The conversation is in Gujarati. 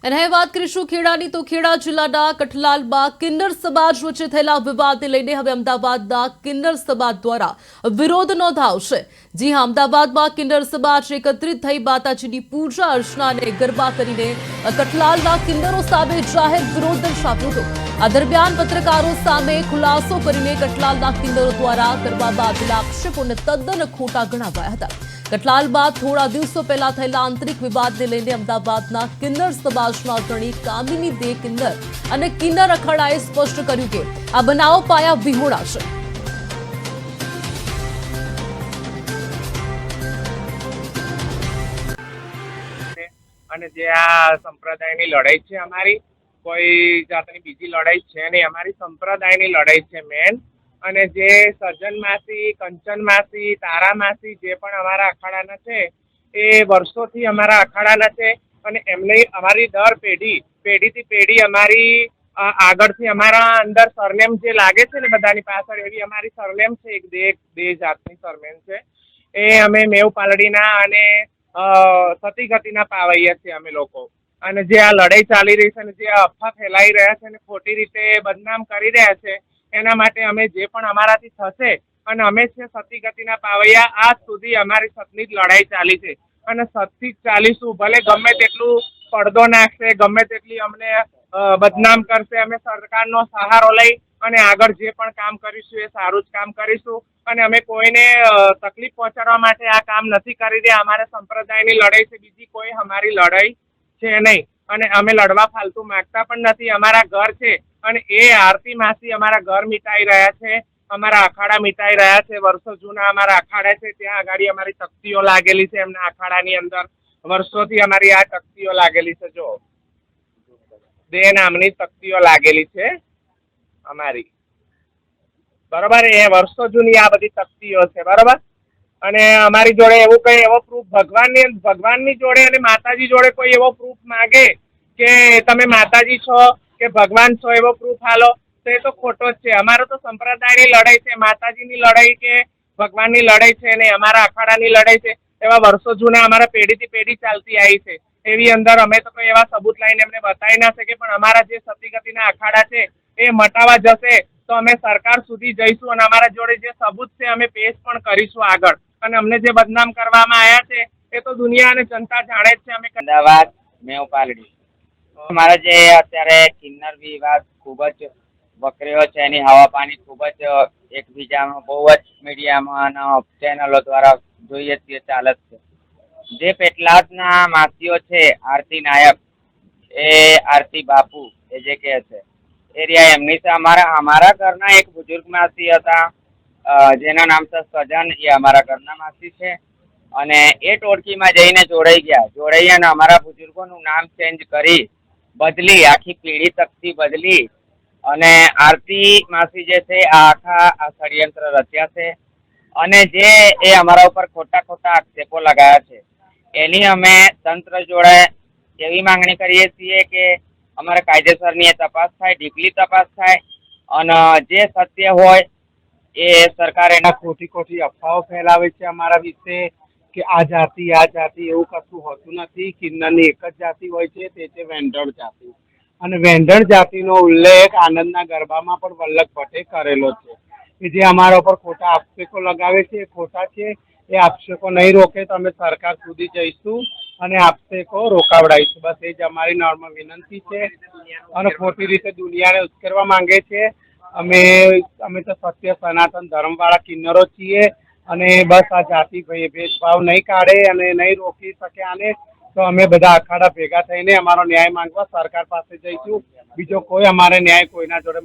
અને હવે વાત કરીશું ખેડાની તો ખેડા જિલ્લાના કઠલાલમાં કિન્નર સમાજ વચ્ચે થયેલા વિવાદને લઈને હવે અમદાવાદના કિન્નર સમાજ દ્વારા વિરોધ નોંધાવશે। જી હા, અમદાવાદમાં કિન્નર સમાજ એકત્રિત થઈ માતાજીની પૂજા અર્ચના અને ગરબા કરીને કઠલાલના કિન્નરો સામે જાહેર વિરોધ દર્શાવ્યો હતો। આ દરમિયાન પત્રકારો સામે ખુલાસો કરીને કઠલાલના કિન્નરો દ્વારા કરવામાં આવેલા આક્ષેપોને તદ્દન ખોટા ગણાવાયા હતા। કઠલાલમાં થોડા દિવસો પહેલા થયેલા આંતરિક વિવાદને લઈને અમદાવાદના કિન્નર સમાજના અગ્રણી કામિની દે કિન્નર અને કિન્નર અખાડાએ સ્પષ્ટ કર્યું કે આ બનાવો પાયા વિહોણા છે। અને જે આ સંપ્રદાયની લડાઈ છે, અમારી કોઈ જાતની બીજી લડાઈ છે નહીં, અમારી સંપ્રદાયની લડાઈ છે મેન। અને જે સજ્જન માસી, કંચન માસી, તારા માસી જે પણ અમારા અખાડાના છે એ વર્ષોથી અમારા અખાડાના છે અને એમને અમારી દર પેઢીથી પેઢી અમારી આગળથી અમારા અંદર સરનેમ જે લાગે છે ને બધાની પાછળ એવી અમારી સરનેમ છે, એક દે જાતની સરનેમ છે। એ અમે મેવ પાલડીના અને સતી ગતિના પાવૈયા છીએ અમે લોકો। અને જે આ લડાઈ ચાલી રહી છે અને જે અફવા ફેલાઈ રહ્યા છે અને ખોટી રીતે બદનામ કરી રહ્યા છે એના માટે અમે જે પણ અમારાથી થશે અને અમે છે સતી ગતિના પાવૈયા, આજ સુધી અમારી સતની જ લડાઈ ચાલી છે અને સતથી જ ચાલીશું। ભલે ગમે તેટલું પડદો નાખશે, ગમે તેટલી અમને બદનામ કરશે, અમે સરકારનો સહારો લઈ અને આગળ જે પણ કામ કરીશું એ સારું જ કામ કરીશું। અને અમે કોઈને તકલીફ પહોંચાડવા માટે આ કામ નથી કરી રહ્યા। અમારે સંપ્રદાયની લડાઈ છે, બીજી કોઈ અમારી લડાઈ છે નહીં અને અમે લડવા ફાલતુ માંગતા પણ નથી। અમારા ઘર છે અને એ આરતી માસી અમારા ઘર મિટાઈ રહ્યા છે, અમારા અખાડા મિટાઈ રહ્યા છે। વર્ષો જૂના અમારા અખાડા છે, ત્યાં આગળ અમારી તકતીઓ લાગેલી છે, એમના અખાડાની અંદર વર્ષોથી અમારી આ તકતીઓ લાગેલી છે। જો દે નામની તકતીઓ લાગેલી છે અમારી, બરોબર। એ વર્ષો જૂની આ બધી તકતીઓ છે, બરોબર। અને અમારી જોડે એવું કઈ એવો પ્રૂફ ભગવાનની જોડે અને માતાજી જોડે કોઈ એવો પ્રૂફ માંગે કે તમે માતાજી છો કે ભગવાન છો એવો પ્રૂફ હાલો, તો એ તો ખોટો જ છે। અમારો તો સંપ્રદાયની લડાઈ છે, માતાજીની લડાઈ કે ભગવાનની લડાઈ છે ને અમારા અખાડાની લડાઈ છે। એવા વર્ષો જૂના અમારા પેઢીથી પેઢી ચાલતી આવી છે। એવી અંદર અમે તો કોઈ એવા સબૂત લાઈને એમને બતાવી ના શકીએ, પણ અમારા જે સતી ગતિના અખાડા છે એ મટાવા જશે તો અમે સરકાર સુધી જઈશું અને અમારા જોડે જે સબૂત છે અમે પેશ પણ કરીશું આગળ। અને અમને જે બદનામ કરવામાં આવ્યા છે એ તો દુનિયા અને જનતા જાણે જ છે। અમે અમદાવાદ મેવ પાલડી અમારા જે અત્યારે કિન્નર વિવાદ ખૂબ જ વકર્યો છે, એની હવા પાણી ખૂબ જ એકબીજામાં બહુ જ મીડિયામાં અને ચેનલો દ્વારા જોઈએ છીએ ચાલે છે। જે પેટલાદના માસીઓ છે, આરતી નાયક, એ આરતી બાપુ એ જે કહે છે એરિયા એમની છે। અમારા ઘરના એક બુજુર્ગ માસી હતા જેના નામ છે સજન, એ અમારા ઘરના માસી છે અને એ ટોળકીમાં જઈને જોડાઈ અને અમારા બુજુર્ગોનું નામ ચેન્જ કરી બદલી, આખી પેઢી તકતી બદલી અને આરતી માસી જે છે આ ષડયંત્ર રચ્યા છે અને જે એ અમારા ઉપર ખોટા આક્ષેપો લગાવ્યા છે એની અમે તંત્ર જોડે એવી માંગણી કરીએ છીએ કે અમારે કાયદેસરની એ તપાસ થાય, ડીપલી તપાસ થાય અને જે સત્ય હોય એ સરકાર એના ખોટી અફવાઓ ફેલાવે છે અમારા વિશે કે આ જાતિ એવું કશું હોતું નથી। કિન્નરની એક જ જાતિ હોય છે, તે છે વેંઢળ જાતિ। અને વેંઢળ જાતિનો ઉલ્લેખ આનંદના ગરબામાં પણ વલ્લભ ભટ્ટે કરેલો છે। કે જે અમારા ઉપર ખોટા આક્ષેપો લગાવે છે એ ખોટા છે। એ આક્ષેપો નહીં રોકે તો અમે સરકાર સુધી જઈશું અને આક્ષેપો રોકાવડાવીશું। બસ એ જ અમારી નોર્મલ વિનંતી છે। અને ખોટી રીતે દુનિયાને ઉશ્કેરવા માંગે છે। અમે તો સત્ય સનાતન ધર્મવાળા કિન્નરો છીએ અને બસ આ જાતિ ભેદભાવ નહીં કાઢે અને નહીં રોકી શકે આને, તો અમે બધા અખાડા ભેગા થઈને અમારો ન્યાય માંગવા સરકાર પાસે જઈશું। બીજો કોઈ અમારે ન્યાય કોઈના જોડે